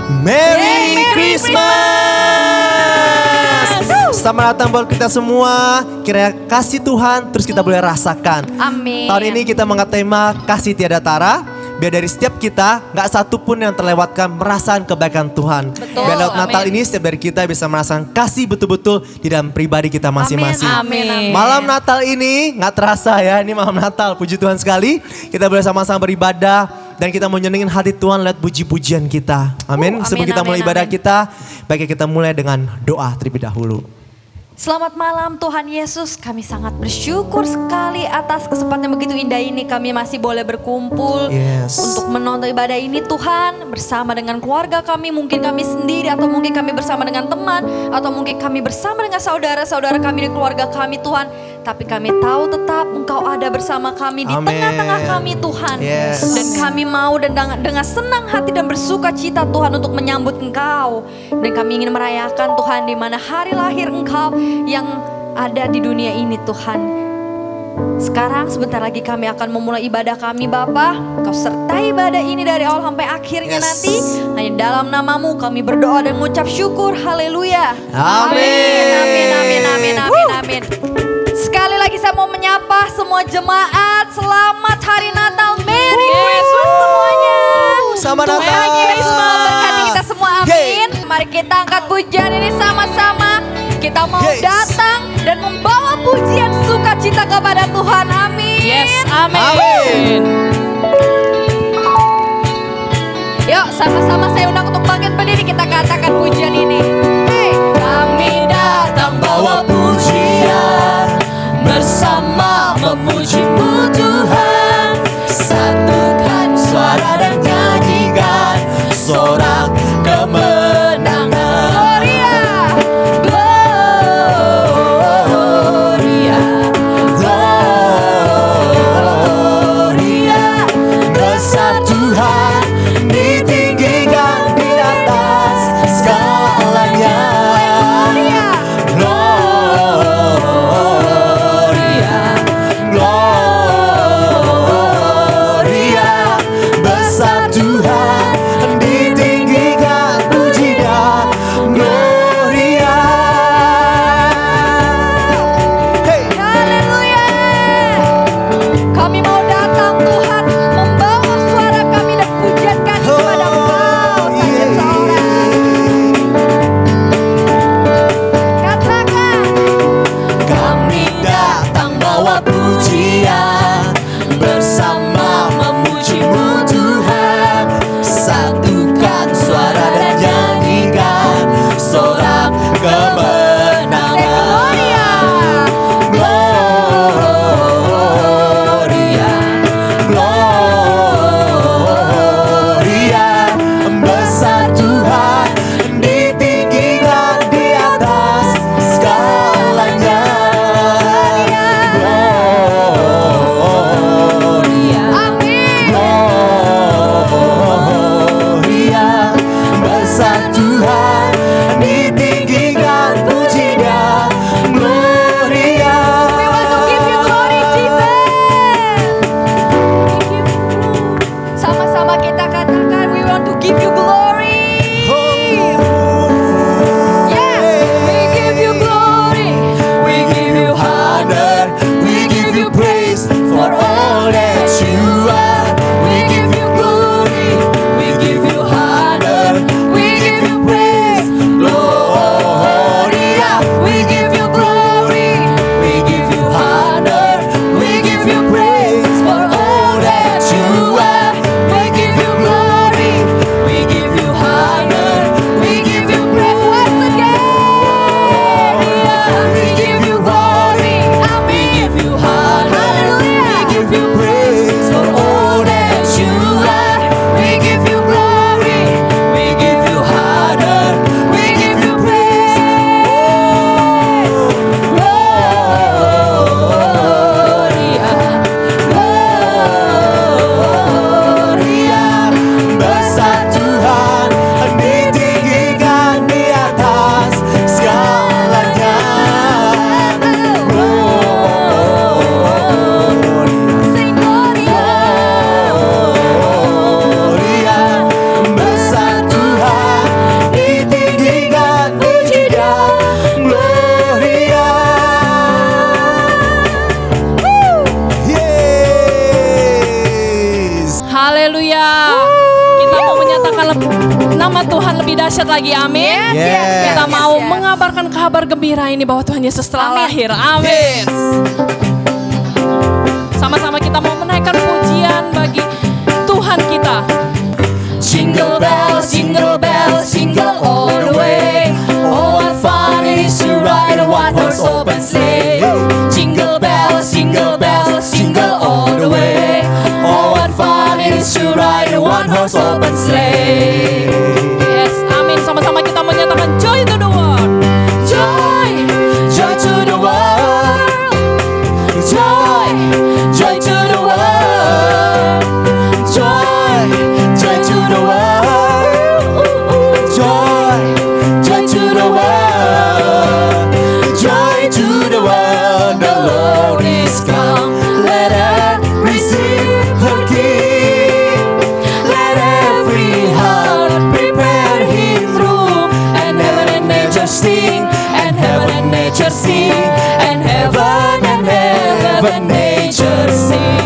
Merry Christmas. Selamat datang buat kita semua. Kiranya kasih Tuhan terus kita boleh rasakan. Amin. Tahun ini kita mengangkat tema kasih tiada tara. Biar dari setiap kita gak satu pun yang terlewatkan merasakan kebaikan Tuhan. Betul. Biar lewat Natal Amin. ini setiap dari kita bisa merasakan kasih betul-betul di dalam pribadi kita masing-masing. Amin, amin. Malam Natal ini gak terasa ya, ini malam Natal. Puji Tuhan sekali, kita boleh sama-sama beribadah. Dan kita mau nyenengin hati Tuhan lewat puji-pujian kita. Amin. Amin, Sebelum kita mulai amin, ibadah amin. kita, baiknya kita mulai dengan doa terlebih dahulu. Selamat malam Tuhan Yesus, kami sangat bersyukur sekali atas kesempatan yang begitu indah ini. Kami masih boleh berkumpul Yes. untuk menonton ibadah ini Tuhan. Bersama dengan keluarga kami, mungkin kami sendiri atau mungkin kami bersama dengan teman. Atau mungkin kami bersama dengan saudara-saudara kami di keluarga kami Tuhan. Tapi kami tahu tetap Engkau ada bersama kami di Amin. tengah-tengah kami Tuhan. Yes. Dan kami mau dan dengan senang hati dan bersuka cita Tuhan untuk menyambut Engkau. Dan kami ingin merayakan Tuhan di mana hari lahir Engkau yang ada di dunia ini Tuhan. Sekarang sebentar lagi kami akan memulai ibadah kami Bapa. Kau sertai ibadah ini dari awal sampai akhirnya Yes. nanti. Hanya dalam namamu kami berdoa dan mengucap syukur. Haleluya. Amin. Amin, amin, amin, amin, amin. Sekali lagi saya mau menyapa semua jemaat. Selamat hari Natal. Merry Christmas semuanya. Selamat Tuhan Natal. Yesus memberkati kita semua. Amin. Yeay. Mari kita angkat pujian ini sama-sama. Kita mau Yes. datang dan membawa pujian sukacita kepada Tuhan. Amin. Yes, amin. Amin. Yuk sama-sama saya undang untuk bangkit berdiri. Kita katakan pujian ini. Hey. Kami datang bawa pujian, Bersama memuji-Mu Tuhan, satukan suara dan nyanyikan sorak kemenangan. Gloria. Gloria, besar Tuhan, ditinggikan di atas segalanya. Gloria, Gloria, besar Tuhan, ditinggikan Nama Tuhan lebih dahsyat lagi, amin. Yes. Kita mau mengabarkan kabar gembira ini bahwa Tuhan Yesus telah lahir, amin. Sama-sama kita mau menaikkan pujian bagi Tuhan kita. Jingle bells, jingle bells, jingle all the way. Oh, what fun it is to ride a one-horse open sleigh. Jingle bells, jingle bells, jingle all the way. Oh, what fun it is to ride a one-horse open sleigh. Yes, amin. Sama-sama kita menyatakan joy to the world. Joy, joy to the world. Joy, joy to the world. Joy, joy to the world. Joy, joy to the world. Joy to the world. The Lord is come. Let earth receive her King. Let every heart prepare Him room. And heaven and nature sing. And heaven and nature sing. And heaven and nature sing.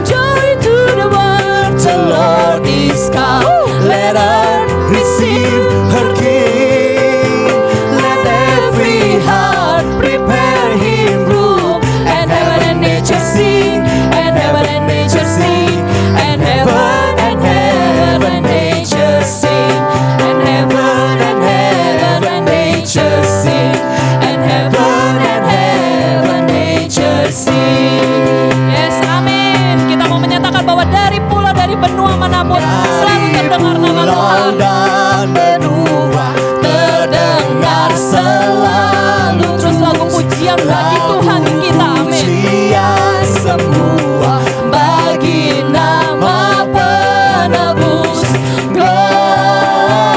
Joy to the world. The Lord is come. Let earth receive her King. Let every heart prepare Him room. And heaven and nature sing. And heaven and nature sing. And heaven and nature sing. And heaven and nature sing. And heaven nature sing. Yes, amin. Kita mau menyatakan bahwa dari pulau, dari benua manapun selalu terdengar nama Tuhan. Dan benua terdengar selalu. Terus lagu pujian bagi Tuhan kita, amin. Pujian semua bagi nama penebus. Gloria,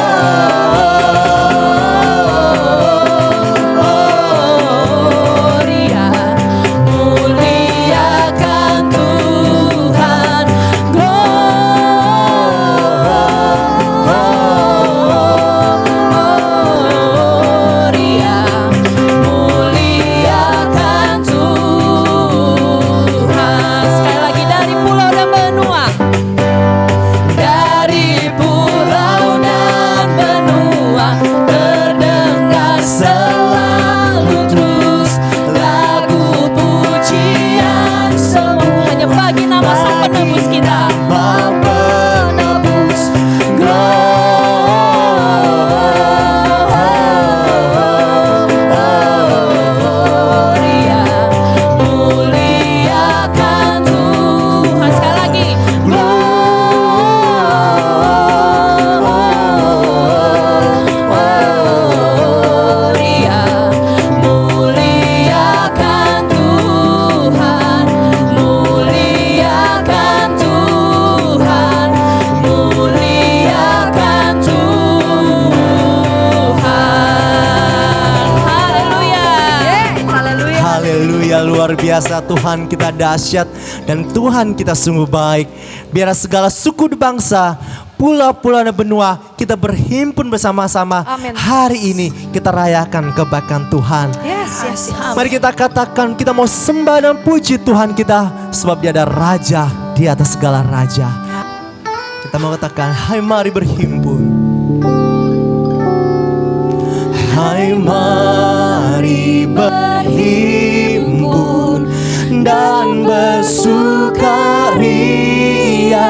muliakan Tuhan. Gloria, muliakan Tuhan. Sekali lagi dari pulau dan benua. Dari pulau dan benua terdengar selalu terus lagu pujian semua hanya bagi nama Sang Penebus kita. Nama penebus. Gloria, muliakan Tuhan. Sekali lagi. Gloria, muliakan Tuhan. Muliakan Tuhan. Muliakan Tuhan. Haleluya. Haleluya. Haleluya, luar biasa. Tuhan kita dahsyat dan Tuhan kita sungguh baik. Biar segala suku dan bangsa, pulau-pulau dan benua, kita berhimpun bersama-sama. Amin. Hari ini kita rayakan kebaikan Tuhan. Yes. Mari kita katakan, kita mau sembah dan puji Tuhan kita, sebab Dia ada Raja di atas segala raja. Kita mau katakan, hai mari berhimpun. Hai mari berhimpun dan bersukaria,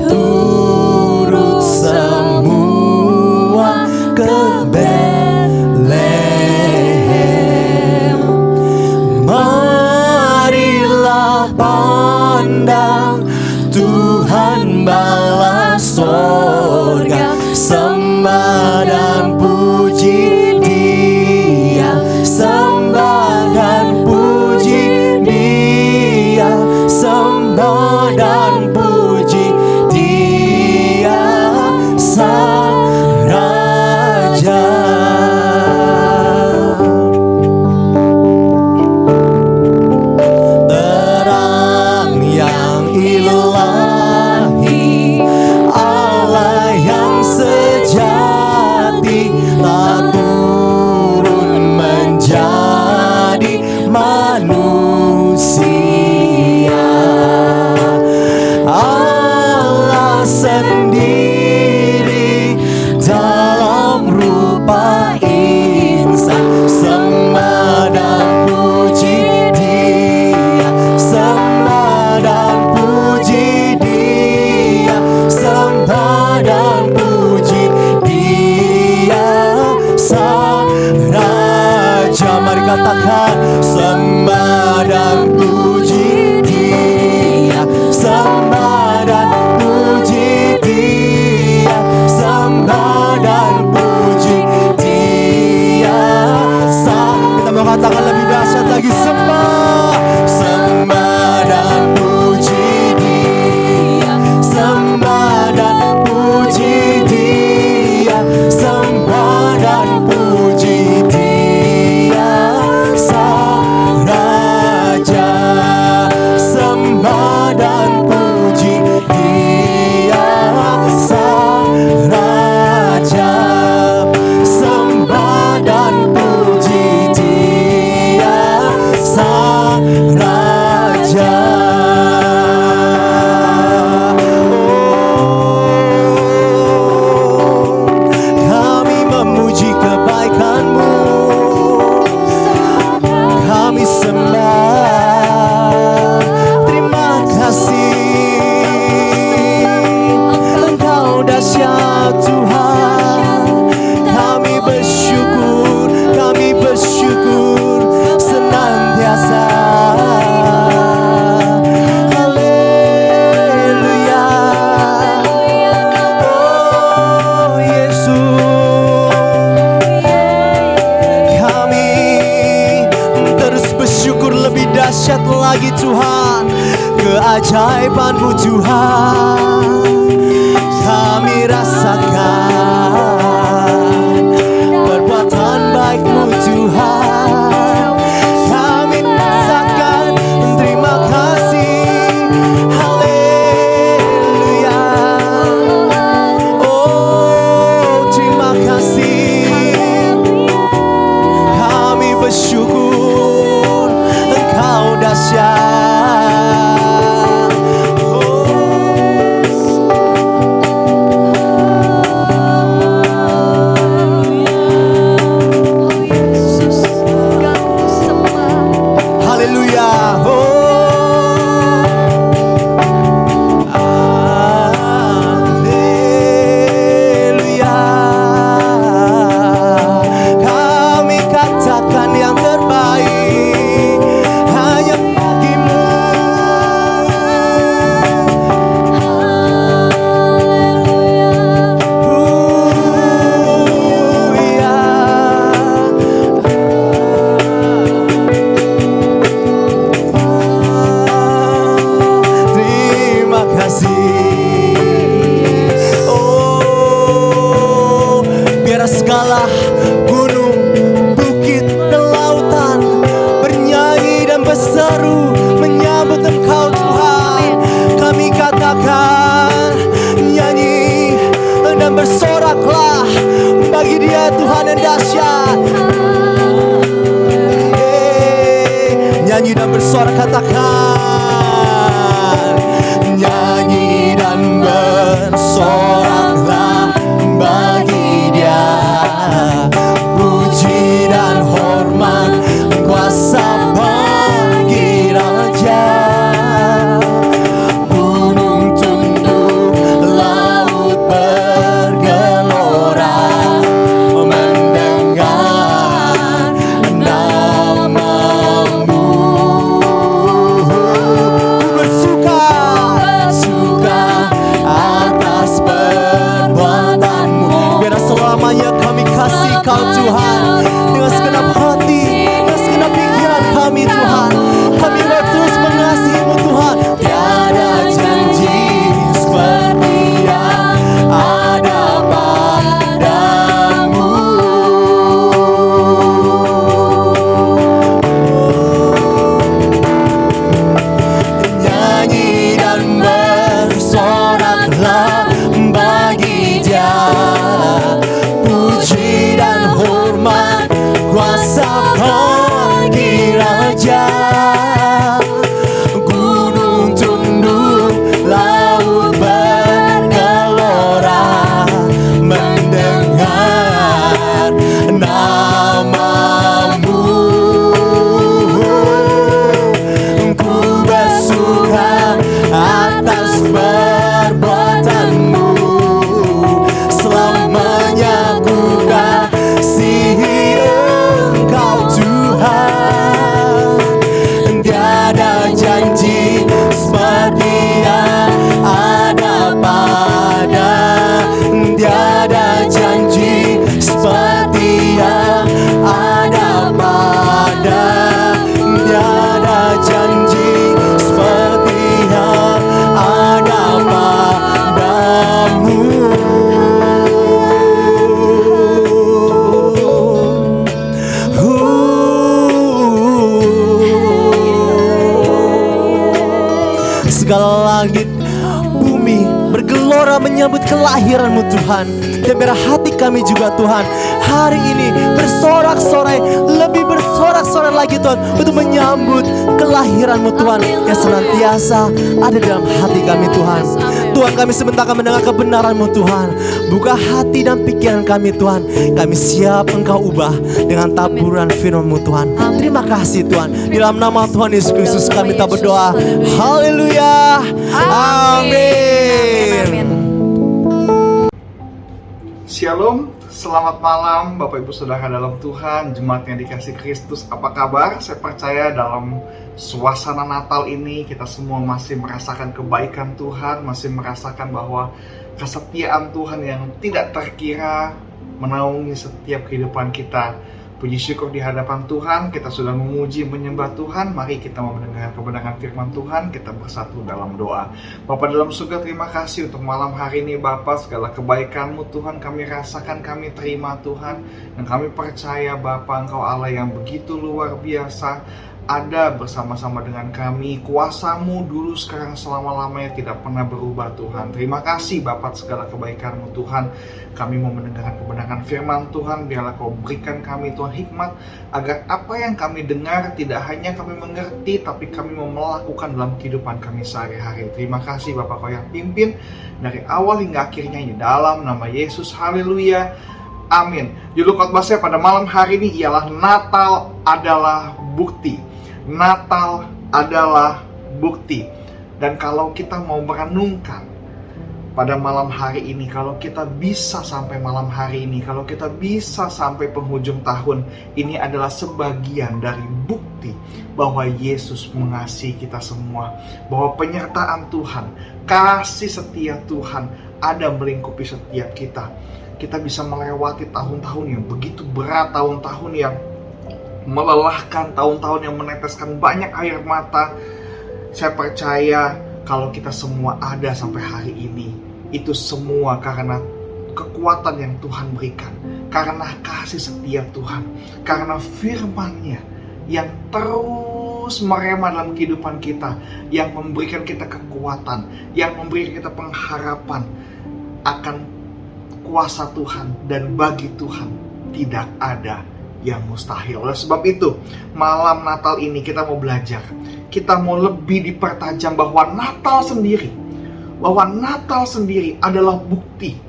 turut semua ke Betlehem. Marilah pandang Tuhan bala sorga, sembah dan puji Dia, sembah dan puji Dia, sembah dan puji Engkau Tuhan. Kami bersyukur senantiasa. Haleluya. Oh Yesus, kami terus bersyukur lebih dahsyat lagi Tuhan, keajaiban-Mu Tuhan kami rasakan, perbuatan baik-Mu Tuhan kami rasakan. Terima kasih, haleluya. Oh terima kasih, kami bersyukur Engkau dahsyat. Bersoraklah bagi Dia Tuhan yang dahsyat. Nyanyi dan bersorak, katakan nyanyi dan bersoraklah bagi Dia, puji dan hormat kuasa bagi Raja. Gunung tunduk, laut bergelora mendengar nama-Mu. Bersuka atas perbuatan-Mu. Biar selamanya kami kasih Kau Tuhan, dengan segenap hati, dengan segenap pikiran kami Tuhan. Kami mau terus mengasihi-Mu Tuhan. Tiada janji seperti yang ada padamu. Nyanyi dan bersoraklah bagi Dia, puji dan hormat kuasa bagi Raja. Gunung tunduk, laut bergelora mendengar nama-Mu. Ku bersuka atas perbuatan-Mu, selamanya ku kasihi Engkau Tuhan. Tiada janji seperti yang ada pada, tiada janji seperti yang ada pada, tiada janji seperti yang ada padamu. Segala langit bumi bergelora menyambut kelahiran-Mu Tuhan. Dan biar hati kami juga Tuhan hari ini bersorak-sorai, lebih bersorak-sorai lagi Tuhan, untuk menyambut kelahiran-Mu Tuhan yang senantiasa ada dalam hati kami Tuhan. Tuhan, kami sebentar akan mendengar kebenaran-Mu Tuhan. Buka hati dan pikiran kami Tuhan. Kami siap Engkau ubah dengan taburan firman-Mu Tuhan. Terima kasih Tuhan. Di dalam nama Tuhan Yesus Kristus kami tak berdoa. Haleluya. Amin. Shalom, selamat malam Bapak Ibu Saudara dalam Tuhan, jemaat yang dikasih Kristus. Apa kabar? Saya percaya dalam suasana Natal ini kita semua masih merasakan kebaikan Tuhan, masih merasakan bahwa kesetiaan Tuhan yang tidak terkira menaungi setiap kehidupan kita. Puji syukur di hadapan Tuhan, kita sudah memuji menyembah Tuhan. Mari kita mau mendengar kebenaran firman Tuhan, kita bersatu dalam doa. Bapa dalam surga, terima kasih untuk malam hari ini Bapa. Segala kebaikan-Mu Tuhan kami rasakan, kami terima Tuhan. Dan kami percaya Bapa, Engkau Allah yang begitu luar biasa, ada bersama-sama dengan kami. Kuasa-Mu dulu, sekarang, selama-lamanya tidak pernah berubah Tuhan. Terima kasih Bapa segala kebaikan-Mu Tuhan. Kami mau mendengarkan kebenaran firman Tuhan. Biarlah Kau berikan kami Tuhan hikmat, agar apa yang kami dengar tidak hanya kami mengerti, tapi kami mau melakukan dalam kehidupan kami sehari-hari. Terima kasih Bapa, Kau yang pimpin dari awal hingga akhirnya, di dalam nama Yesus. Haleluya, amin. Judul khotbah saya pada malam hari ini ialah Natal adalah bukti. Natal adalah bukti. Dan kalau kita mau merenungkan pada malam hari ini, kalau kita bisa sampai malam hari ini, kalau kita bisa sampai penghujung tahun, ini adalah sebagian dari bukti bahwa Yesus mengasihi kita semua, bahwa penyertaan Tuhan, kasih setia Tuhan ada melingkupi setiap kita. Kita bisa melewati tahun-tahun yang begitu berat, tahun-tahun yang melelahkan, tahun-tahun yang meneteskan banyak air mata. Saya percaya kalau kita semua ada sampai hari ini, itu semua karena kekuatan yang Tuhan berikan, karena kasih setia Tuhan, karena firman-Nya yang terus merema dalam kehidupan kita, yang memberikan kita kekuatan, yang memberikan kita pengharapan akan kuasa Tuhan. Dan bagi Tuhan tidak ada yang mustahil. Oleh sebab itu, malam Natal ini kita mau belajar, kita mau lebih dipertajam bahwa Natal sendiri adalah bukti.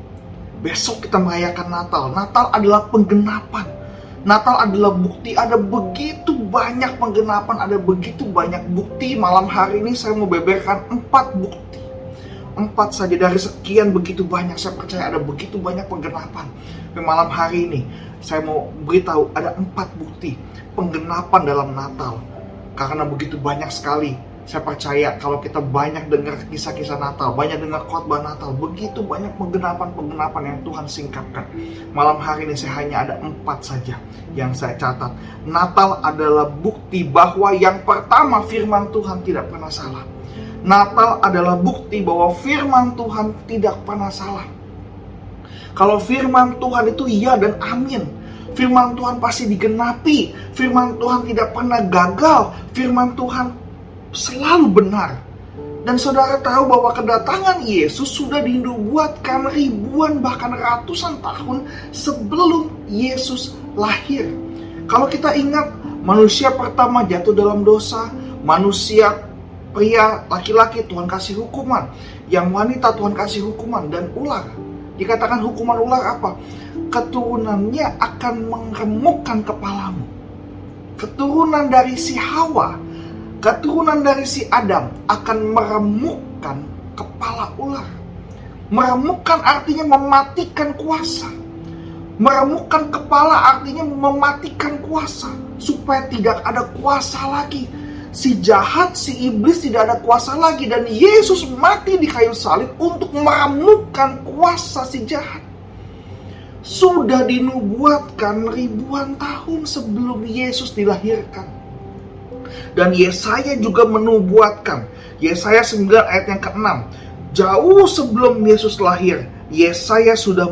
Besok kita merayakan Natal. Natal adalah penggenapan. Natal adalah bukti. Ada begitu banyak penggenapan, ada begitu banyak bukti. Malam hari ini saya mau beberkan 4 bukti. 4 saja dari sekian begitu banyak. Saya percaya ada begitu banyak penggenapan. Di malam hari ini saya mau beritahu ada 4 bukti penggenapan dalam Natal. Karena begitu banyak sekali. Saya percaya kalau kita banyak dengar kisah-kisah Natal, banyak dengar khotbah Natal, begitu banyak penggenapan-penggenapan yang Tuhan singkapkan. Malam hari ini saya hanya ada 4 saja yang saya catat. Natal adalah bukti bahwa yang pertama, firman Tuhan tidak pernah salah. Natal adalah bukti bahwa firman Tuhan tidak pernah salah. Kalau firman Tuhan itu iya dan amin. Firman Tuhan pasti digenapi. Firman Tuhan tidak pernah gagal. Firman Tuhan selalu benar. Dan saudara tahu bahwa kedatangan Yesus sudah dinubuatkan ribuan bahkan ratusan tahun sebelum Yesus lahir. Kalau kita ingat, manusia pertama jatuh dalam dosa. Manusia pria, laki-laki Tuhan kasih hukuman. Yang wanita Tuhan kasih hukuman. Dan ular, dikatakan hukuman ular apa? Keturunannya akan mengeremukkan kepalamu. Keturunan dari si Hawa, keturunan dari si Adam akan meremukkan kepala ular. Meremukkan artinya mematikan kuasa. Meremukkan kepala artinya mematikan kuasa, supaya tidak ada kuasa lagi. Si jahat, si iblis tidak ada kuasa lagi. Dan Yesus mati di kayu salib untuk meremukkan kuasa si jahat. Sudah dinubuatkan ribuan tahun sebelum Yesus dilahirkan. Dan Yesaya juga menubuatkan. Yesaya 9 ayat yang ke-6. Jauh sebelum Yesus lahir, Yesaya sudah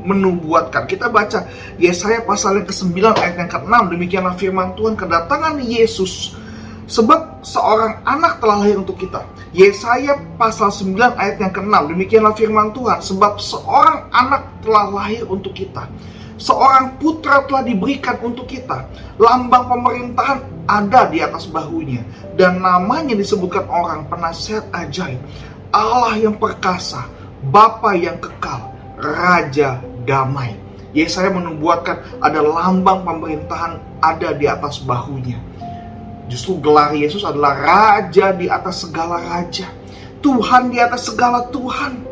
menubuatkan. Kita baca Yesaya pasal yang ke-9 ayat yang ke-6. Demikianlah firman Tuhan, kedatangan Yesus. Sebab seorang anak telah lahir untuk kita. Yesaya pasal 9 ayat yang ke-6. Demikianlah firman Tuhan. Sebab seorang anak telah lahir untuk kita. Seorang putra telah diberikan untuk kita. Lambang pemerintahan ada di atas bahunya. Dan namanya disebutkan orang penasihat ajaib, Allah yang perkasa, Bapa yang kekal, Raja damai. Yesaya menubuatkan ada lambang pemerintahan ada di atas bahunya. Justru gelar Yesus adalah Raja di atas segala raja, Tuhan di atas segala Tuhan.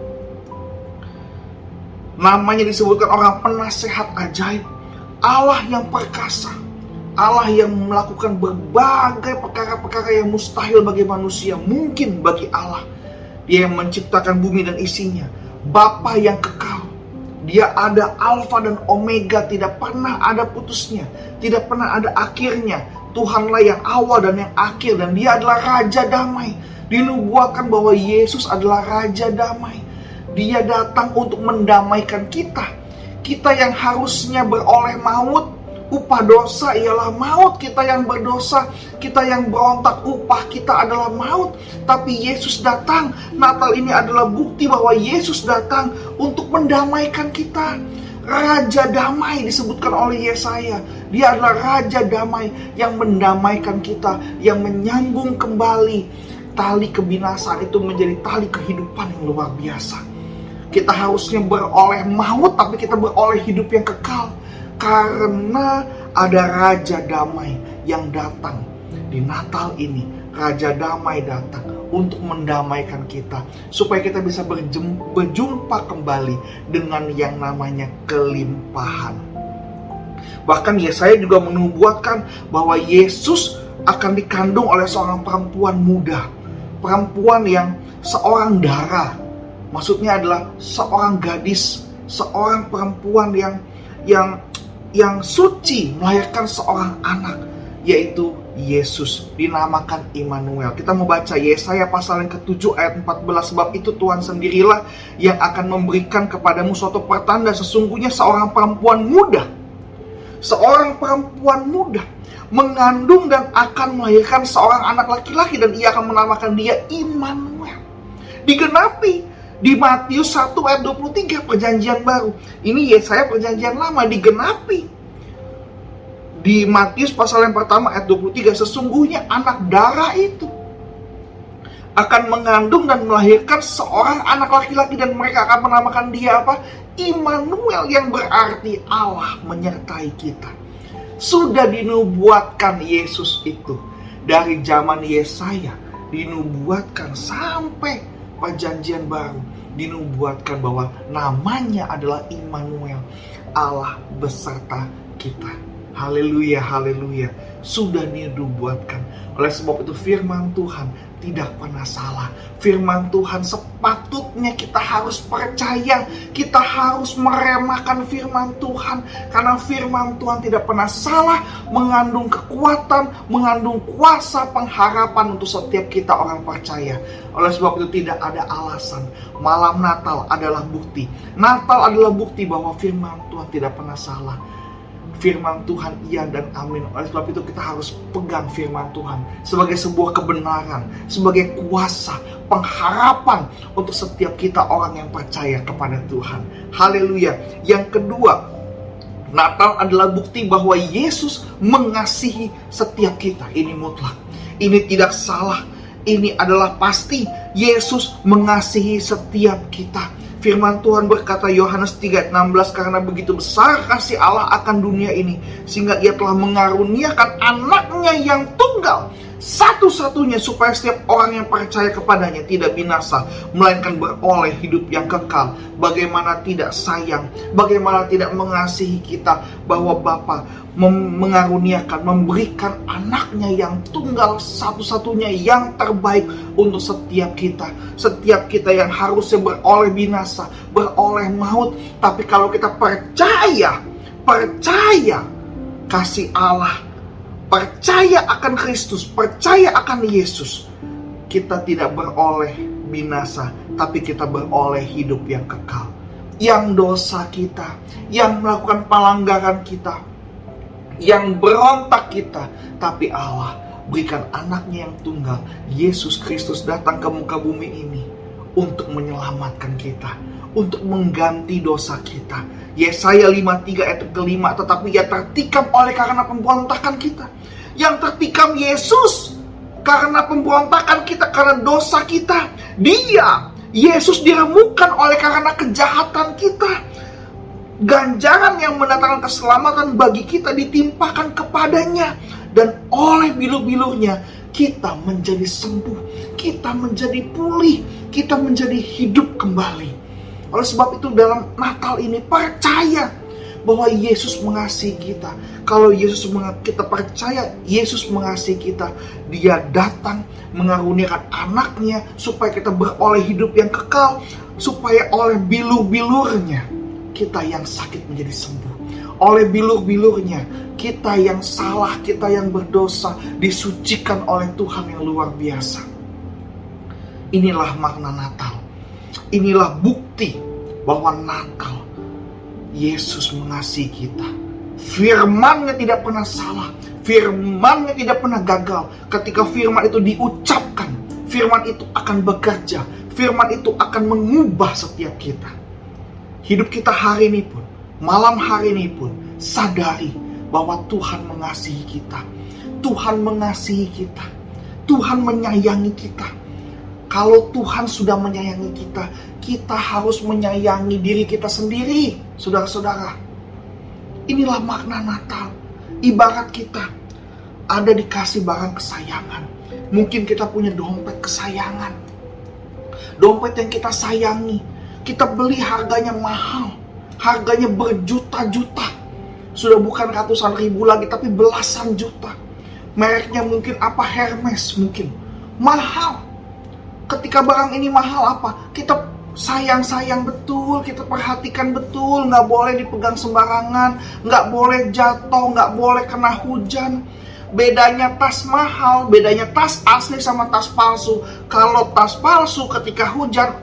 Namanya disebutkan orang penasehat ajaib, Allah yang perkasa, Allah yang melakukan berbagai perkara-perkara yang mustahil bagi manusia, mungkin bagi Allah. Dia yang menciptakan bumi dan isinya, Bapa yang kekal. Dia ada Alfa dan Omega, tidak pernah ada putusnya, tidak pernah ada akhirnya. Tuhanlah yang awal dan yang akhir, dan Dia adalah Raja Damai. Dinubuatkan bahwa Yesus adalah Raja Damai. Dia datang untuk mendamaikan kita. Kita yang harusnya beroleh maut, upah dosa ialah maut. Kita yang berdosa, kita yang berontak, upah kita adalah maut. Tapi Yesus datang. Natal ini adalah bukti bahwa Yesus datang untuk mendamaikan kita. Raja Damai disebutkan oleh Yesaya. Dia adalah Raja Damai yang mendamaikan kita, yang menyambung kembali tali kebinasaan itu menjadi tali kehidupan yang luar biasa. Kita harusnya beroleh maut, tapi kita beroleh hidup yang kekal. Karena ada Raja Damai yang datang di Natal ini. Raja Damai datang untuk mendamaikan kita, supaya kita bisa berjumpa kembali dengan yang namanya kelimpahan. Bahkan Yesaya juga menubuatkan bahwa Yesus akan dikandung oleh seorang perempuan muda. Perempuan yang seorang dara. Maksudnya adalah seorang gadis, seorang perempuan yang suci melahirkan seorang anak, yaitu Yesus, dinamakan Immanuel. Kita mau baca Yesaya pasal yang ke-7 ayat 14. Sebab itu Tuhan sendirilah yang akan memberikan kepadamu suatu pertanda, sesungguhnya seorang perempuan muda mengandung dan akan melahirkan seorang anak laki-laki, dan ia akan menamakan dia Immanuel. Digenapi di Matius 1 ayat 23, perjanjian baru. Ini Yesaya perjanjian lama, digenapi di Matius pasal yang pertama ayat 23. Sesungguhnya anak darah itu akan mengandung dan melahirkan seorang anak laki-laki, dan mereka akan menamakan dia apa? Immanuel, yang berarti Allah menyertai kita. Sudah dinubuatkan Yesus itu dari zaman Yesaya, dinubuatkan sampai perjanjian baru, dinubuatkan bahwa namanya adalah Immanuel, Allah beserta kita. Haleluya, haleluya. Sudah dinubuatkan. Oleh sebab itu firman Tuhan tidak pernah salah. Firman Tuhan sepatutnya kita harus percaya. Kita harus meremahkan firman Tuhan, karena firman Tuhan tidak pernah salah, mengandung kekuatan, mengandung kuasa pengharapan untuk setiap kita orang percaya. Oleh sebab itu tidak ada alasan. Malam Natal adalah bukti. Natal adalah bukti bahwa firman Tuhan tidak pernah salah. Firman Tuhan iya dan amin. Oleh sebab itu kita harus pegang firman Tuhan sebagai sebuah kebenaran, sebagai kuasa, pengharapan untuk setiap kita orang yang percaya kepada Tuhan. Haleluya. Yang kedua, Natal adalah bukti bahwa Yesus mengasihi setiap kita. Ini mutlak, ini tidak salah, ini adalah pasti. Yesus mengasihi setiap kita. Firman Tuhan berkata, Yohanes 3:16, karena begitu besar kasih Allah akan dunia ini, sehingga ia telah mengaruniakan anaknya yang tunggal, satu-satunya, supaya setiap orang yang percaya kepadanya tidak binasa, melainkan beroleh hidup yang kekal. Bagaimana tidak sayang, bagaimana tidak mengasihi kita, bahwa Bapa mengaruniakan, memberikan anaknya yang tunggal, satu-satunya yang terbaik untuk setiap kita. Setiap kita yang harusnya beroleh binasa, beroleh maut. Tapi kalau kita percaya kasih Allah, percaya akan Kristus, percaya akan Yesus, kita tidak beroleh binasa, tapi kita beroleh hidup yang kekal. Yang dosa kita, yang melakukan pelanggaran kita, yang berontak kita, tapi Allah berikan anaknya yang tunggal, Yesus Kristus, datang ke muka bumi ini untuk menyelamatkan kita, untuk mengganti dosa kita. Yesaya 53 ayat ke-5, tetapi ia tertikam oleh karena pemberontakan kita. Yang tertikam Yesus karena pemberontakan kita, karena dosa kita. Yesus diremukkan oleh karena kejahatan kita. Ganjaran yang mendatangkan keselamatan bagi kita ditimpakan kepadanya, dan oleh bilur-bilurnya kita menjadi sembuh, kita menjadi pulih, kita menjadi hidup kembali. Oleh sebab itu dalam Natal ini percaya bahwa Yesus mengasihi kita. Kalau kita percaya Yesus mengasihi kita, Dia datang mengaruniakan anaknya supaya kita beroleh hidup yang kekal, supaya oleh bilur-bilurnya kita yang sakit menjadi sembuh. Oleh bilur-bilurnya kita yang salah, kita yang berdosa disucikan oleh Tuhan yang luar biasa. Inilah makna Natal. Inilah bukti bahwa Natal Yesus mengasihi kita. Firman-Nya tidak pernah salah. Firman-Nya tidak pernah gagal. Ketika firman itu diucapkan, firman itu akan bekerja. Firman itu akan mengubah setiap kita. Hidup kita hari ini pun, malam hari ini pun, sadari bahwa Tuhan mengasihi kita. Tuhan mengasihi kita. Tuhan menyayangi kita. Kalau Tuhan sudah menyayangi kita, kita harus menyayangi diri kita sendiri, saudara-saudara. Inilah makna Natal. Ibarat kita ada dikasih barang kesayangan. Mungkin kita punya dompet kesayangan. Dompet yang kita sayangi. Kita beli harganya mahal. Harganya berjuta-juta. Sudah bukan ratusan ribu lagi, tapi belasan juta. Mereknya mungkin apa? Hermes mungkin. Mahal. Ketika barang ini mahal apa? Kita sayang-sayang betul, kita perhatikan betul, nggak boleh dipegang sembarangan, nggak boleh jatuh, nggak boleh kena hujan. Bedanya tas mahal, bedanya tas asli sama tas palsu. Kalau tas palsu ketika hujan,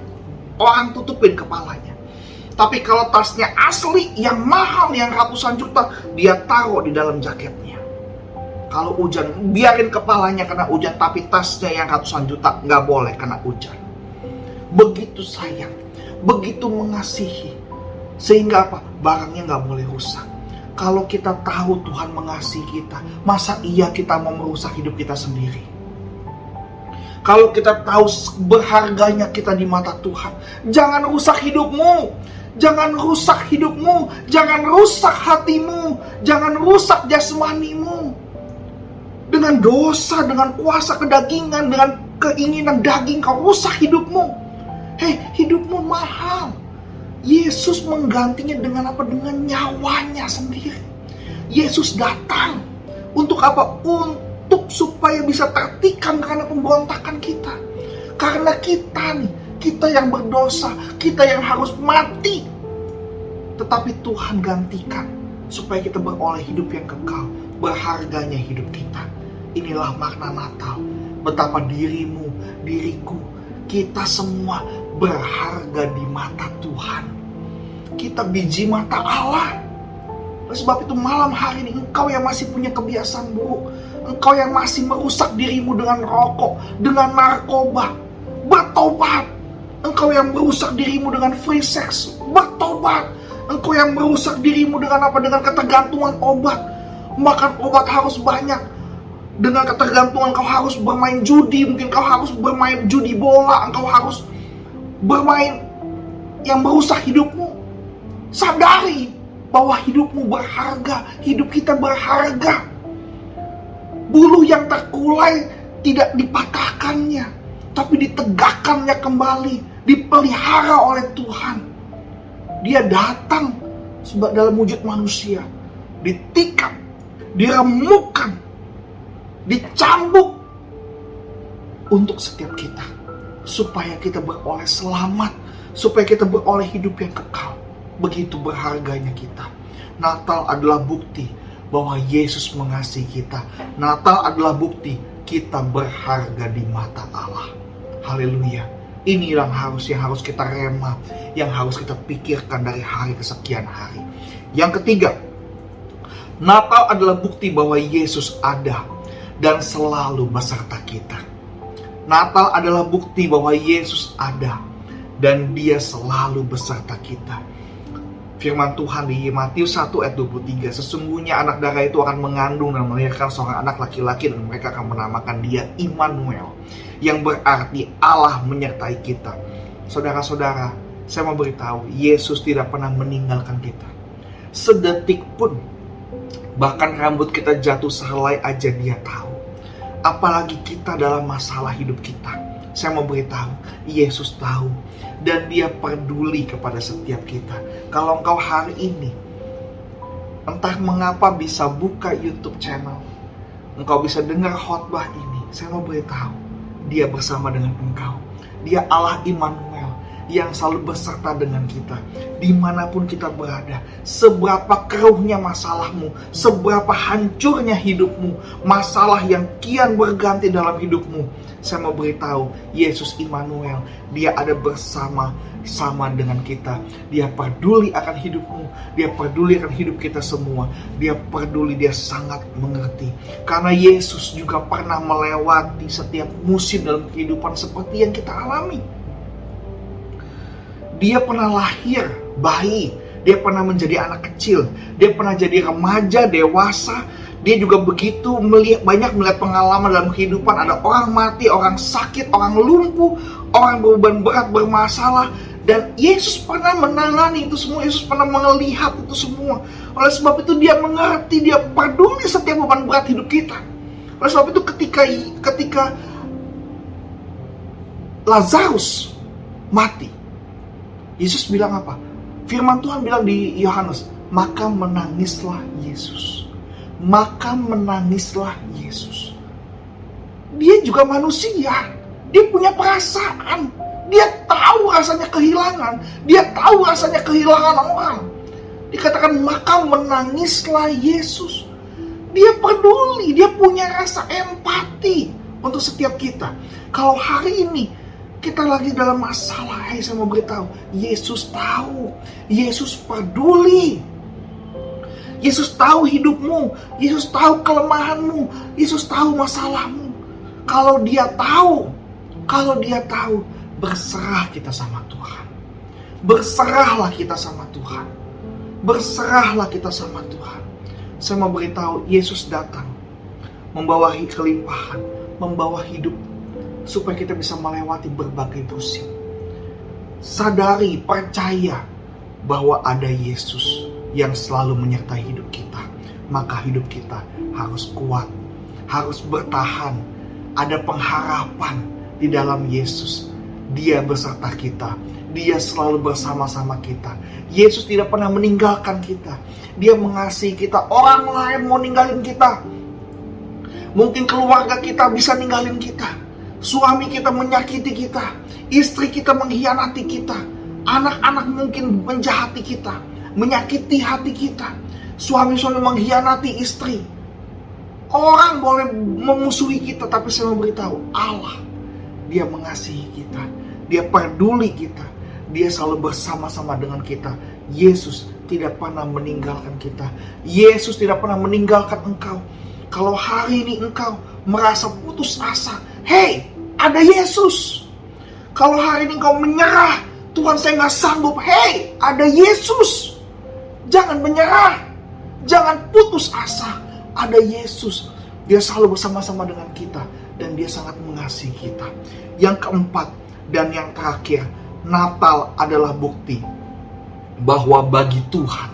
orang tutupin kepalanya. Tapi kalau tasnya asli, yang mahal, yang ratusan juta, dia taruh di dalam jaketnya. Kalau hujan, biarin kepalanya kena hujan, tapi tasnya yang ratusan juta nggak boleh kena hujan. Begitu sayang, begitu mengasihi, sehingga apa? Barangnya nggak boleh rusak. Kalau kita tahu Tuhan mengasihi kita, masa iya kita mau merusak hidup kita sendiri? Kalau kita tahu berharganya kita di mata Tuhan, jangan rusak hidupmu. Jangan rusak hidupmu, jangan rusak hatimu, jangan rusak jasmanimu. Dengan dosa, dengan kuasa kedagingan, dengan keinginan daging kau rusak hidupmu. Hidupmu mahal. Yesus menggantinya dengan apa? Dengan nyawanya sendiri. Yesus datang. Untuk apa? Untuk supaya bisa tertikam karena pemberontakan kita. Karena kita nih, kita yang berdosa, kita yang harus mati. Tetapi Tuhan gantikan supaya kita beroleh hidup yang kekal. Berharganya hidup kita. Inilah makna Natal. Betapa dirimu, diriku, kita semua berharga di mata Tuhan. Kita biji mata Allah. Oleh sebab itu malam hari ini, engkau yang masih punya kebiasaan buruk, engkau yang masih merusak dirimu dengan rokok, dengan narkoba, bertobat. Engkau yang merusak dirimu dengan free sex, bertobat. Engkau yang merusak dirimu dengan apa? Dengan ketergantungan obat. Makan obat harus banyak. Dengan ketergantungan kau harus bermain judi. Mungkin kau harus bermain judi bola. Engkau harus bermain yang merusak hidupmu. Sadari bahwa hidupmu berharga. Hidup kita berharga. Bulu yang terkulai tidak dipatahkannya, tapi ditegakkannya kembali. Dipelihara oleh Tuhan. Dia datang dalam wujud manusia. Ditikam, diremukkan, dicambuk untuk setiap kita, supaya kita beroleh selamat, supaya kita beroleh hidup yang kekal. Begitu berharganya kita. Natal adalah bukti bahwa Yesus mengasihi kita. Natal adalah bukti kita berharga di mata Allah. Haleluya. Ini yang harus kita rema, yang harus kita pikirkan dari hari ke sekian hari. Yang ketiga, Natal adalah bukti bahwa Yesus ada dan selalu beserta kita. Natal adalah bukti bahwa Yesus ada dan Dia selalu beserta kita. Firman Tuhan di Matius 1 ayat 23, sesungguhnya anak darah itu akan mengandung dan melahirkan seorang anak laki-laki, dan mereka akan menamakan dia Immanuel, yang berarti Allah menyertai kita. Saudara-saudara, saya mau beritahu, Yesus tidak pernah meninggalkan kita sedetik pun. Bahkan rambut kita jatuh sehelai aja Dia tahu. Apalagi kita dalam masalah hidup kita, Saya mau beritahu, Yesus tahu dan Dia peduli kepada setiap kita. Kalau engkau hari ini entah mengapa bisa buka YouTube channel, engkau bisa dengar khotbah ini, saya mau beritahu, Dia bersama dengan engkau. Dia Allah Immanuel yang selalu beserta dengan kita dimanapun kita berada. Seberapa keruhnya masalahmu, seberapa hancurnya hidupmu, masalah yang kian berganti dalam hidupmu, saya mau beritahu, Yesus Immanuel, Dia ada bersama-sama dengan kita. Dia peduli akan hidupmu, Dia peduli akan hidup kita semua. Dia peduli, Dia sangat mengerti. Karena Yesus juga pernah melewati setiap musim dalam kehidupan seperti yang kita alami. Dia pernah lahir bayi, Dia pernah menjadi anak kecil, Dia pernah jadi remaja, dewasa. Dia juga begitu banyak melihat pengalaman dalam kehidupan. Ada orang mati, orang sakit, orang lumpuh, orang beban berat, bermasalah. Dan Yesus pernah menangani itu semua. Yesus pernah melihat itu semua. Oleh sebab itu Dia mengerti, Dia peduli setiap beban berat hidup kita. Oleh sebab itu ketika Lazarus mati, Yesus bilang apa? Firman Tuhan bilang di Yohanes, maka menangislah Yesus. Maka menangislah Yesus. Dia juga manusia. Dia punya perasaan. Dia tahu rasanya kehilangan. Dia tahu rasanya kehilangan orang. Dikatakan maka menangislah Yesus. Dia peduli. Dia punya rasa empati untuk setiap kita. Kalau hari ini kita lagi dalam masalah, saya mau beritahu, Yesus tahu, Yesus peduli. Yesus tahu hidupmu, Yesus tahu kelemahanmu, Yesus tahu masalahmu. Kalau Dia tahu, berserah kita sama Tuhan. Berserahlah kita sama Tuhan. Berserahlah kita sama Tuhan. Saya mau beritahu, Yesus datang membawa kelimpahan, membawa hidup, supaya kita bisa melewati berbagai musim. Sadari, percaya bahwa ada Yesus yang selalu menyertai hidup kita. Maka hidup kita harus kuat, harus bertahan. Ada pengharapan di dalam Yesus. Dia beserta kita. Dia selalu bersama-sama kita. Yesus tidak pernah meninggalkan kita. Dia mengasihi kita. Orang lain mau ninggalin kita. Mungkin keluarga kita bisa ninggalin kita. Suami kita menyakiti kita, istri kita mengkhianati kita, anak-anak mungkin menjahati kita, menyakiti hati kita, suami-suami mengkhianati istri. Orang boleh memusuhi kita, tapi saya mau beritahu, Allah, Dia mengasihi kita, Dia peduli kita, Dia selalu bersama-sama dengan kita. Yesus tidak pernah meninggalkan kita. Yesus tidak pernah meninggalkan engkau. Kalau hari ini engkau merasa putus asa, hey, ada Yesus. Kalau hari ini kau menyerah, Tuhan saya gak sanggup, hey, ada Yesus. Jangan menyerah, jangan putus asa. Ada Yesus. Dia selalu bersama-sama dengan kita, dan Dia sangat mengasihi kita. Yang keempat dan yang terakhir, Natal adalah bukti bahwa bagi Tuhan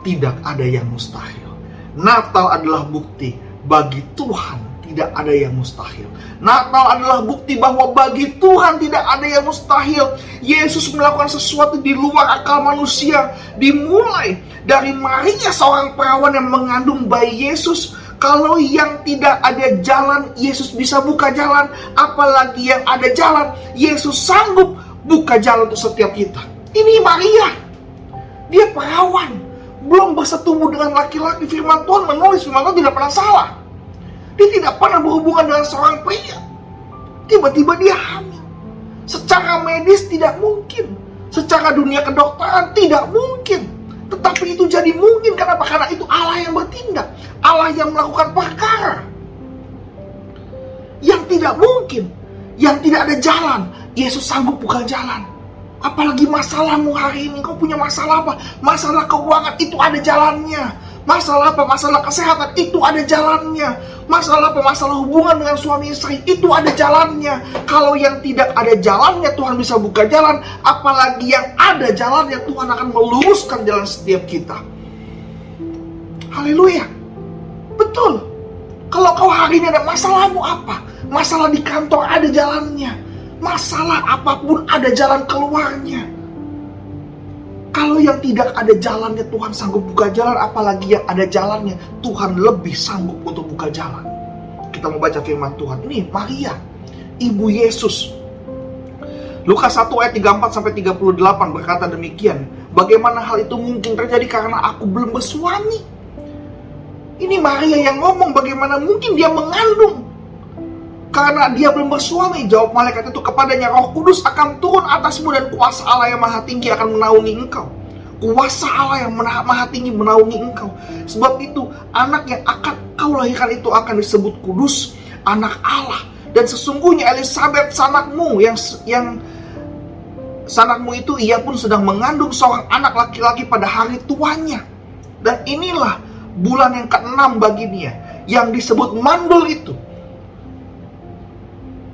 tidak ada yang mustahil. Natal adalah bukti bagi Tuhan tidak ada yang mustahil. Natal adalah bukti bahwa bagi Tuhan tidak ada yang mustahil. Yesus melakukan sesuatu di luar akal manusia. Dimulai dari Maria, seorang perawan yang mengandung bayi Yesus. Kalau yang tidak ada jalan, Yesus bisa buka jalan. Apalagi yang ada jalan, Yesus sanggup buka jalan untuk setiap kita. Ini Maria. Dia perawan, belum bersetubuh dengan laki-laki. Firman Tuhan menulis, firman Tuhan tidak pernah salah. Dia tidak pernah berhubungan dengan seorang pria. Tiba-tiba dia hamil. Secara medis tidak mungkin. Secara dunia kedokteran tidak mungkin. Tetapi itu jadi mungkin. Kenapa? Karena itu Allah yang bertindak. Allah yang melakukan perkara. Yang tidak mungkin, yang tidak ada jalan, Yesus sanggup buka jalan. Apalagi masalahmu hari ini. Kau punya masalah apa? Masalah keuangan, itu ada jalannya. Masalah apa? Masalah kesehatan, itu ada jalannya. Masalah apa? Masalah hubungan dengan suami istri, itu ada jalannya. Kalau yang tidak ada jalannya, Tuhan bisa buka jalan. Apalagi yang ada jalannya, Tuhan akan meluruskan jalan setiap kita. Haleluya. Betul. Kalau kau hari ini ada masalahmu apa? Masalah di kantor, ada jalannya. Masalah apapun ada jalan keluarnya. Kalau yang tidak ada jalannya Tuhan sanggup buka jalan, apalagi yang ada jalannya Tuhan lebih sanggup untuk buka jalan. Kita mau baca firman Tuhan. Ini Maria, ibu Yesus. Lukas 1 ayat 34-38 berkata demikian. Bagaimana hal itu mungkin terjadi karena aku belum bersuami? Ini Maria yang ngomong, bagaimana mungkin dia mengandung karena dia belum bersuami. Jawab malaikat itu kepadanya, Roh Kudus akan turun atasmu dan kuasa Allah yang maha tinggi akan menaungi engkau. Kuasa Allah yang maha tinggi menaungi engkau. Sebab itu anak yang akan kau lahirkan itu akan disebut kudus, anak Allah. Dan sesungguhnya Elisabet sanakmu yang sanakmu itu, ia pun sedang mengandung seorang anak laki-laki pada hari tuanya. Dan inilah bulan yang ke-6 bagi dia, yang disebut mandul itu.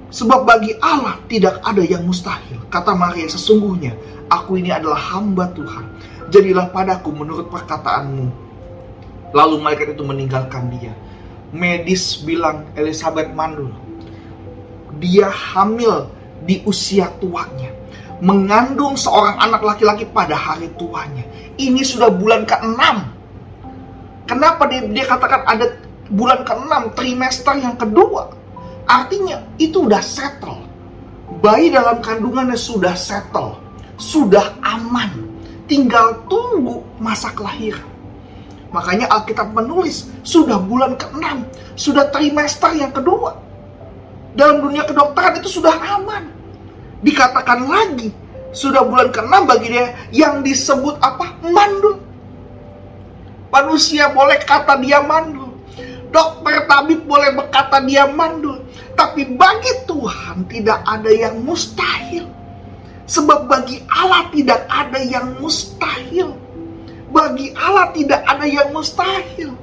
Sebab bagi Allah tidak ada yang mustahil. Kata Maria, sesungguhnya aku ini adalah hamba Tuhan. Jadilah padaku menurut perkataanmu. Lalu malaikat itu meninggalkan dia. Medis bilang Elisabet mandul. Dia hamil di usia tuanya, mengandung seorang anak laki-laki pada hari tuanya. Ini sudah bulan ke-6. Kenapa dia katakan ada bulan ke-6, trimester yang kedua? Artinya itu udah settle. Bayi dalam kandungannya sudah settle, sudah aman, tinggal tunggu masa kelahiran. Makanya Alkitab menulis sudah bulan ke-6, sudah trimester yang kedua. Dalam dunia kedokteran itu sudah aman. Dikatakan lagi sudah bulan ke-6 bagi dia yang disebut apa? Mandul. Manusia boleh kata dia mandul, dokter tabib boleh berkata dia mandul, tapi bagi Tuhan tidak ada yang mustahil. Sebab bagi Allah tidak ada yang mustahil. Bagi Allah tidak ada yang mustahil.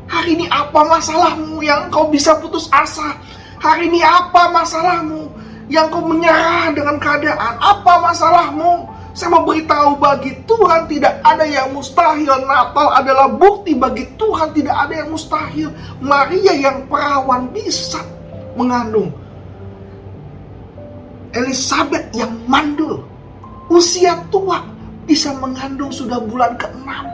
Hari ini apa masalahmu yang kau bisa putus asa? Hari ini apa masalahmu yang kau menyerah dengan keadaan? Apa masalahmu? Saya mau beritahu, bagi Tuhan tidak ada yang mustahil. Natal adalah bukti bagi Tuhan tidak ada yang mustahil. Maria yang perawan bisa mengandung. Elisabet yang mandul, usia tua, bisa mengandung sudah bulan ke-6.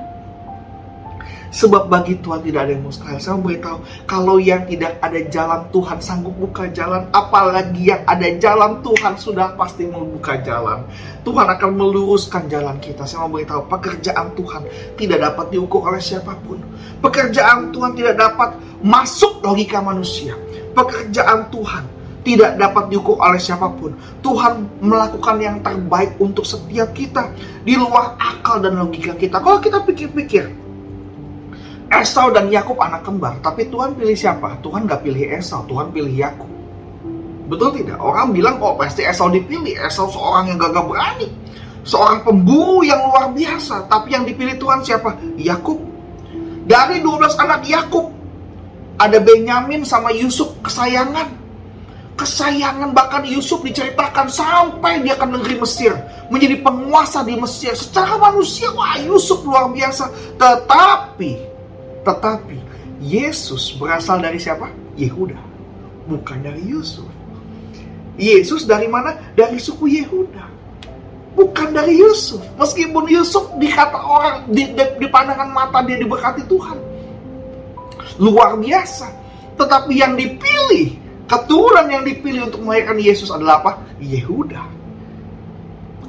Sebab bagi Tuhan tidak ada yang mustahil. Saya mau beritahu, kalau yang tidak ada jalan Tuhan sanggup buka jalan, apalagi yang ada jalan Tuhan sudah pasti membuka jalan. Tuhan akan meluruskan jalan kita. Saya mau beritahu, pekerjaan Tuhan tidak dapat diukur oleh siapapun. Pekerjaan Tuhan tidak dapat masuk logika manusia. Pekerjaan Tuhan tidak dapat diukur oleh siapapun. Tuhan melakukan yang terbaik untuk setiap kita, di luar akal dan logika kita. Kalau kita pikir-pikir, Esau dan Yakub anak kembar, tapi Tuhan pilih siapa? Tuhan gak pilih Esau, Tuhan pilih Yakub. Betul tidak? Orang bilang, oh pasti Esau dipilih. Esau seorang yang gagah berani, seorang pemburu yang luar biasa. Tapi yang dipilih Tuhan siapa? Yakub. Dari 12 anak Yakub, ada Benyamin sama Yusuf, kesayangan. Kesayangan, bahkan Yusuf diceritakan sampai dia ke negeri Mesir, menjadi penguasa di Mesir. Secara manusia, wah Yusuf luar biasa. Tetapi Yesus berasal dari siapa? Yehuda, bukan dari Yusuf. Yesus dari mana? Dari suku Yehuda, bukan dari Yusuf. Meskipun Yusuf dikata orang di pandangan mata dia diberkati Tuhan, luar biasa. Tetapi yang dipilih, keturunan yang dipilih untuk melahirkan Yesus adalah apa? Yehuda.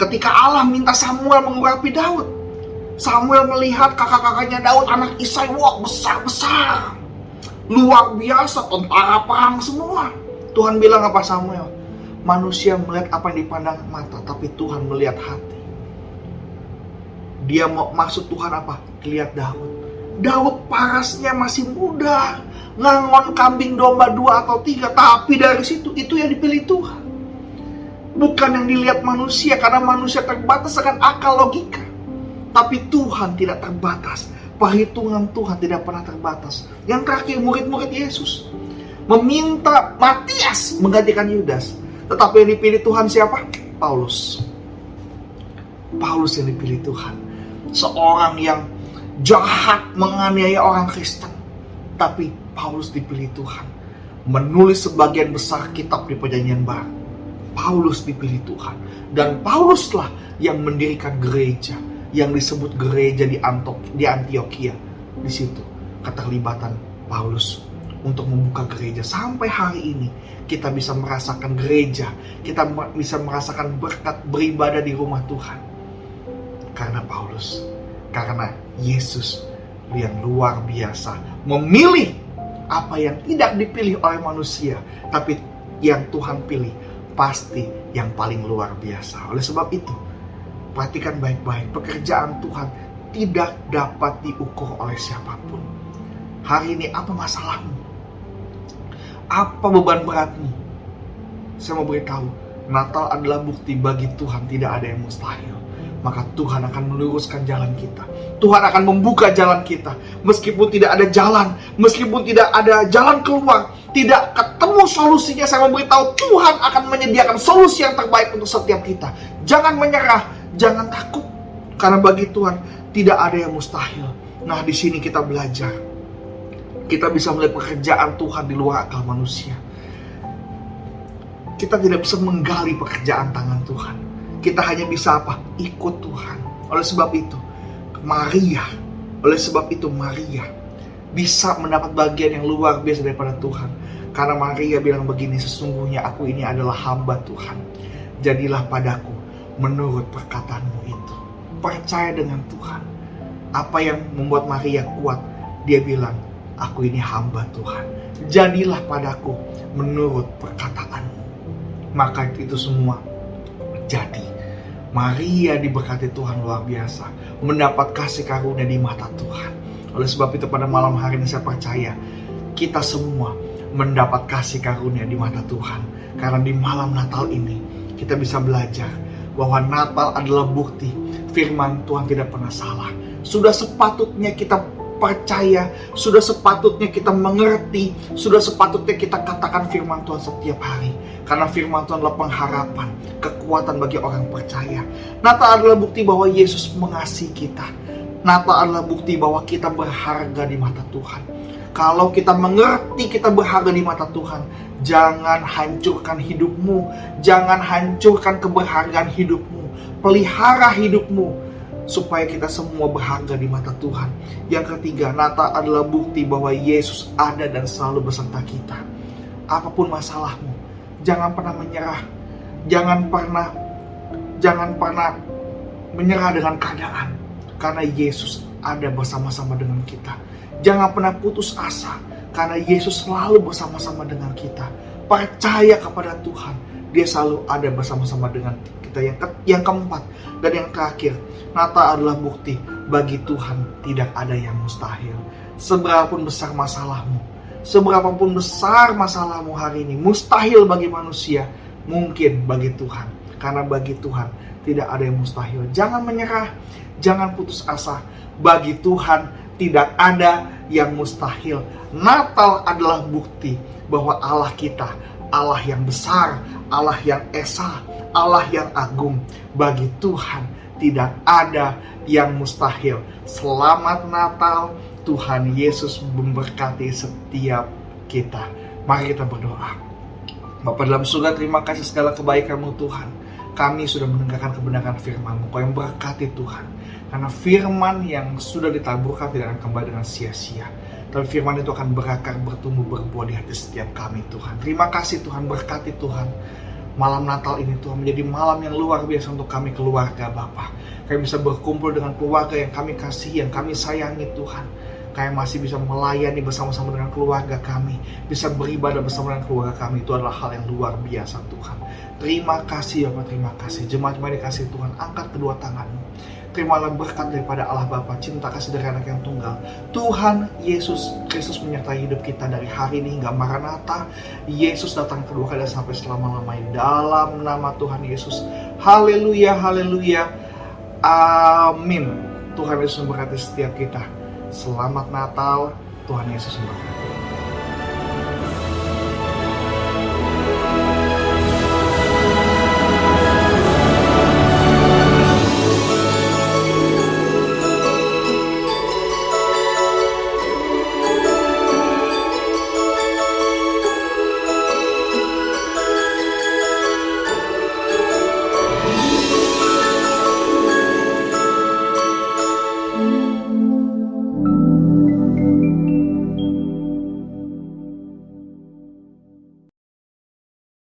Ketika Allah minta Samuel mengurapi Daud, Samuel melihat kakak-kakaknya Daud, anak Isai, wah besar-besar, luar biasa, tentara perang semua. Tuhan bilang apa Samuel? Manusia melihat apa yang dipandang mata, tapi Tuhan melihat hati. Dia mau maksud Tuhan apa? Lihat Daud. Daud parasnya masih muda, ngangon kambing domba 2 atau 3, tapi dari situ itu yang dipilih Tuhan. Bukan yang dilihat manusia, karena manusia terbatas akan akal logika. Tapi Tuhan tidak terbatas. Perhitungan Tuhan tidak pernah terbatas. Yang terakhir, murid-murid Yesus meminta Matias menggantikan Yudas. Tetapi yang dipilih Tuhan siapa? Paulus. Paulus yang dipilih Tuhan. Seorang yang jahat menganiaya orang Kristen. Tapi Paulus dipilih Tuhan, menulis sebagian besar kitab di Perjanjian Baru. Paulus dipilih Tuhan. Dan Pauluslah yang mendirikan gereja yang disebut gereja di Antioquia. Di situ keterlibatan Paulus untuk membuka gereja. Sampai hari ini kita bisa merasakan gereja, kita bisa merasakan berkat beribadah di rumah Tuhan. Karena Paulus, karena Yesus yang luar biasa memilih apa yang tidak dipilih oleh manusia, tapi yang Tuhan pilih pasti yang paling luar biasa. Oleh sebab itu, perhatikan baik-baik, pekerjaan Tuhan tidak dapat diukur oleh siapapun. Hari ini apa masalahmu? Apa beban beratmu? Saya mau beritahu, Natal adalah bukti bagi Tuhan tidak ada yang mustahil. Maka Tuhan akan meluruskan jalan kita. Tuhan akan membuka jalan kita. Meskipun tidak ada jalan, meskipun tidak ada jalan keluar, tidak ketemu solusinya, saya mau beritahu Tuhan akan menyediakan solusi yang terbaik untuk setiap kita. Jangan menyerah, jangan takut. Karena bagi Tuhan tidak ada yang mustahil. Nah, di sini kita belajar. Kita bisa melihat pekerjaan Tuhan di luar akal manusia. Kita tidak bisa menggali pekerjaan tangan Tuhan. Kita hanya bisa apa? Ikut Tuhan. Oleh sebab itu, Maria bisa mendapat bagian yang luar biasa daripada Tuhan. Karena Maria bilang begini, sesungguhnya aku ini adalah hamba Tuhan. Jadilah padaku menurut perkataanmu itu. Percaya dengan Tuhan. Apa yang membuat Maria kuat? Dia bilang, aku ini hamba Tuhan. Jadilah padaku menurut perkataanmu. Maka itu semua jadi. Maria diberkati Tuhan luar biasa, mendapat kasih karunia di mata Tuhan. Oleh sebab itu pada malam hari ini saya percaya kita semua mendapat kasih karunia di mata Tuhan. Karena di malam Natal ini kita bisa belajar bahwa Natal adalah bukti firman Tuhan tidak pernah salah. Sudah sepatutnya kita percaya, sudah sepatutnya kita mengerti, sudah sepatutnya kita katakan firman Tuhan setiap hari. Karena firman Tuhan adalah pengharapan, kekuatan bagi orang percaya. Natal adalah bukti bahwa Yesus mengasihi kita. Natal adalah bukti bahwa kita berharga di mata Tuhan. Kalau kita mengerti kita berharga di mata Tuhan, jangan hancurkan hidupmu, jangan hancurkan keberhargaan hidupmu. Pelihara hidupmu supaya kita semua berharga di mata Tuhan. Yang ketiga, Natal adalah bukti bahwa Yesus ada dan selalu beserta kita. Apapun masalahmu, jangan pernah menyerah. Jangan pernah menyerah dengan keadaan. Karena Yesus ada bersama-sama dengan kita. Jangan pernah putus asa. Karena Yesus selalu bersama-sama dengan kita. Percaya kepada Tuhan. Dia selalu ada bersama-sama dengan kita. Yang keempat dan yang terakhir, Natal adalah bukti bagi Tuhan tidak ada yang mustahil. Seberapapun besar masalahmu hari ini, mustahil bagi manusia, mungkin bagi Tuhan. Karena bagi Tuhan tidak ada yang mustahil. Jangan menyerah, jangan putus asa. Bagi Tuhan tidak ada yang mustahil. Natal adalah bukti bahwa Allah kita, Allah yang besar, Allah yang esa, Allah yang agung. Bagi Tuhan tidak ada yang mustahil. Selamat Natal. Tuhan Yesus memberkati setiap kita. Mari kita berdoa. Bapa dalam surga, terima kasih segala kebaikan-Mu Tuhan. Kami sudah mendengarkan kebenaran firman-Mu. Kau yang berkati Tuhan. Karena firman yang sudah ditaburkan tidak akan kembali dengan sia-sia. Tapi firman itu akan berakar, bertumbuh, berbuah di hati setiap kami Tuhan. Terima kasih Tuhan, berkati Tuhan. Malam Natal ini Tuhan menjadi malam yang luar biasa untuk kami keluarga Bapa. Kami bisa berkumpul dengan keluarga yang kami kasihi, yang kami sayangi Tuhan. Kami masih bisa melayani bersama-sama dengan keluarga kami. Bisa beribadah bersama dengan keluarga kami. Itu adalah hal yang luar biasa Tuhan. Terima kasih Bapak, terima kasih. Jemaat-jemaat dikasih Tuhan, angkat kedua tanganmu. Terimalah berkat daripada Allah Bapa, cinta kasih dari anak yang tunggal. Tuhan Yesus Kristus menyertai hidup kita dari hari ini hingga Maranatha. Yesus datang kedua kali sampai selama-lamanya. Dalam nama Tuhan Yesus. Haleluya, haleluya. Amin. Tuhan Yesus memberkati setiap kita. Selamat Natal, Tuhan Yesus memberkati.